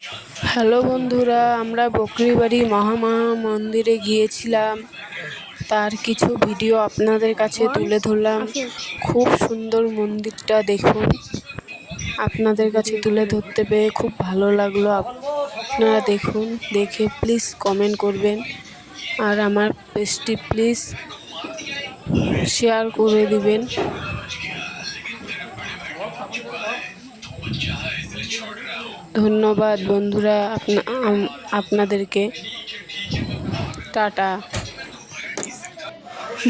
Hello বন্ধুরা, আমরা বকরিবাড়ি মহামায়া মন্দিরে গিয়েছিলাম। তার কিছু ভিডিও আপনাদের কাছে তুলে ধরলাম। খুব সুন্দর মন্দিরটা, দেখুন। আপনাদের কাছে তুলে ধরতে পেরে খুব ভালো লাগলো। আপনারা দেখুন, দেখে প্লিজ কমেন্ট করবেন, আর আমার পেজটি প্লিজ শেয়ার করে দিবেন। ধন্যবাদ বন্ধুরা, আপনাদেরকে টাটা।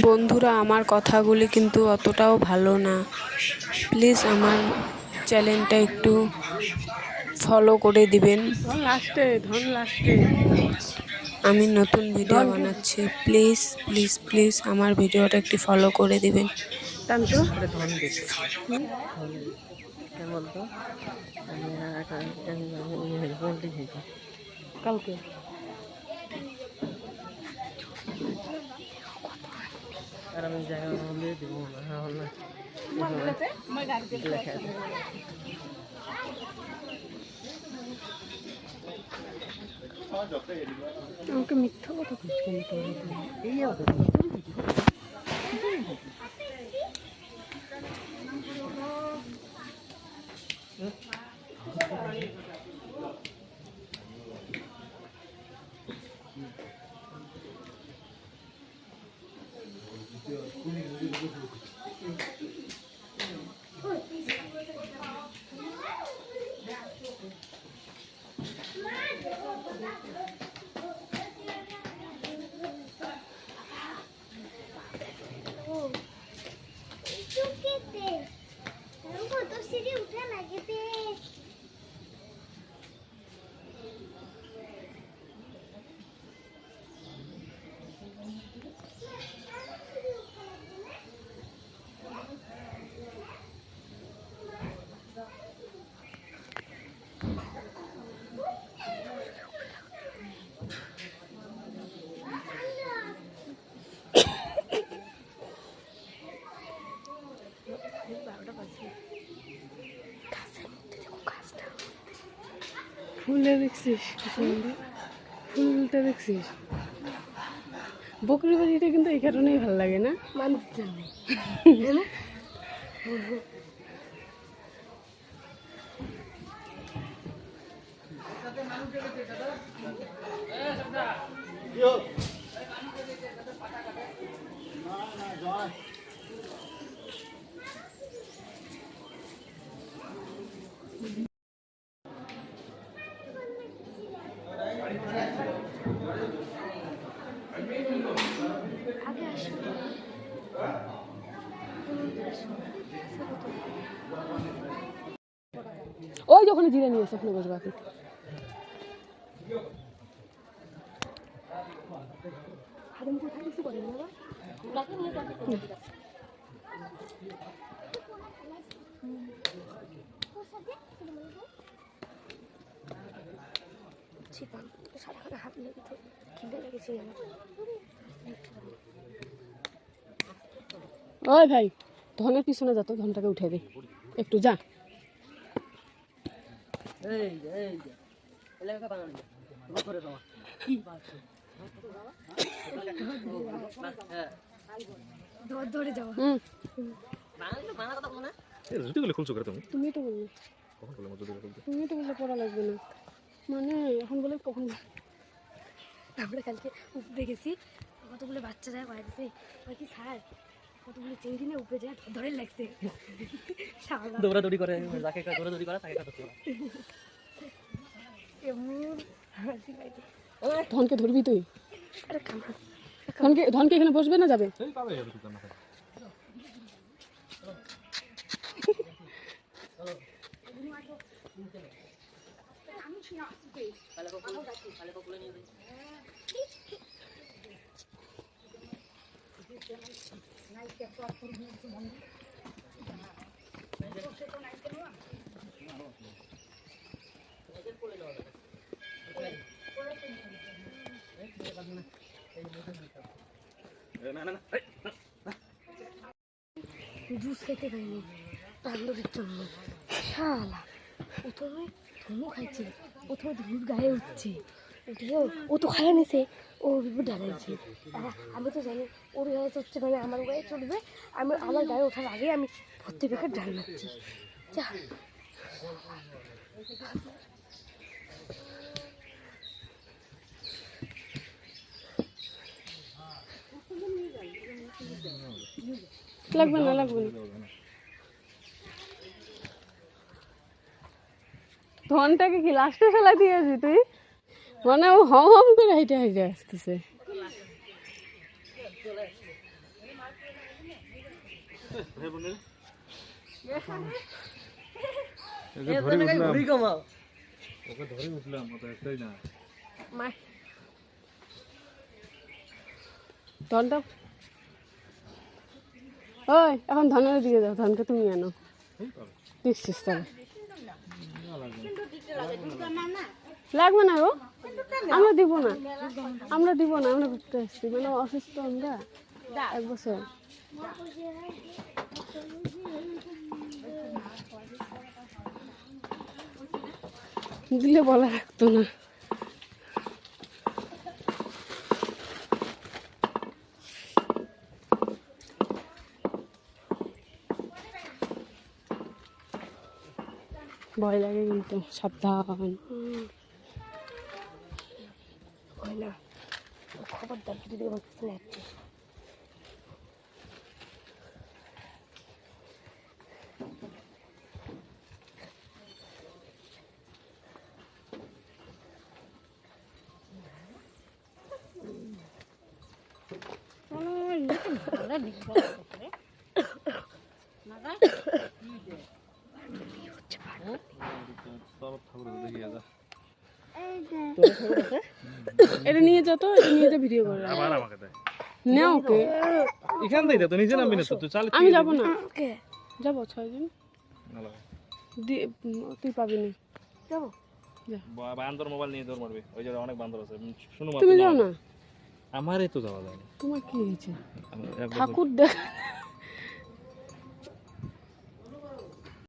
বন্ধুরা, আমার কথাগুলি কিন্তু অতটাও ভালো না, প্লিজ আমার চ্যানেলটা একটু ফলো করে দিবেন। আমি নতুন ভিডিও বানাচ্ছি, প্লিজ প্লিজ প্লিজ আমার ভিডিওটা একটু ফলো করে দিবেন। কালকে আর আমি জায়গা বলে দেবো আমাকে মিথ্যা কথা এই ফুলে দেখছিস, ফুলটা দেখছিস। বকরি বাড়িটা কিন্তু এই কারণেই ভালো লাগে না, মানতে ওই যখন জিরে নিয়ে এসে ওখানে বসবো এখন। ওই ভাই, ধনের পিছনে যা, তো ধনটাকে উঠে দে একটু, যা। ধরে যাও। তুমি তো বললে তুমি তো বললে পড়া লাগবে না, মানে এখন বলে কখন। আমরা কালকে উপরে গেছি, কতগুলো বাচ্চারা করা গেছে, কি স্যার কতগুলো চেংড়ি নিয়ে উপরে যায়, ধরে লাগছে, দৌড়াদৌড়ি করে, যাকে দৌড়াদৌড়ি করে তাকে কাটাতে হয়। ধনকে ধরবি তুই? ধনকে এখানে বসবে না যাবে? জুস খেতে পাইনি বান্ধবীর জন্য, শালা প্রথমে ধুমো খাইছি। প্রথমে ধূপ গায়ে উঠছে, উঠে ও তো খাইয়ে নিছে, ও বিপুর ঢালাইছে। আমি তো জানি ওর গায়ে চড়ছে মানে আমার গায়ে চড়বে, আমি আমার গায়ে ওঠার আগে আমি ভর্তি প্যাকেট ঢাল মারছি। যা লাগবে না, লাগবে না। ধনটাকে কি লাস্টে ফেলা দিয়েছি তুই? মানে ও হম হম করে হেঁটে হেঁটে আসতেছে। ধনটা ওই এখন ধনের দিকে যাও, ধনকে তুমি আনো দেখছিস তাহলে। লাগবে না গো, আমরা দিব না, আমরা দিব না, আমরা ঘুরতে আসছি, মানে অসুস্থ আমরা 1 বছর। দিলে বলা রাখতো না। ভয় লাগে কিন্তু, সাবধান। হয় না, খবরদার যদি আমার কাছে লাগছে। এটা নিয়ে যা তো, এটা নিয়ে যা, ভিডিও করে না ওকে। এখান থেকে তো নিজে নামবি না তো, তুই চাল। আমি যাবো না, যাবো 6 দিন তুই পাবি না, যাবো বান্দর মোবাইল নিয়ে দৌড় মারবি, ওই জায়গায় অনেক বান্দর আছে। শুনো তুমি যাও না। আমারই তো যাওয়া যায় না। তোমার কি হয়েছে? এক বছর- ঠাকুর দেখ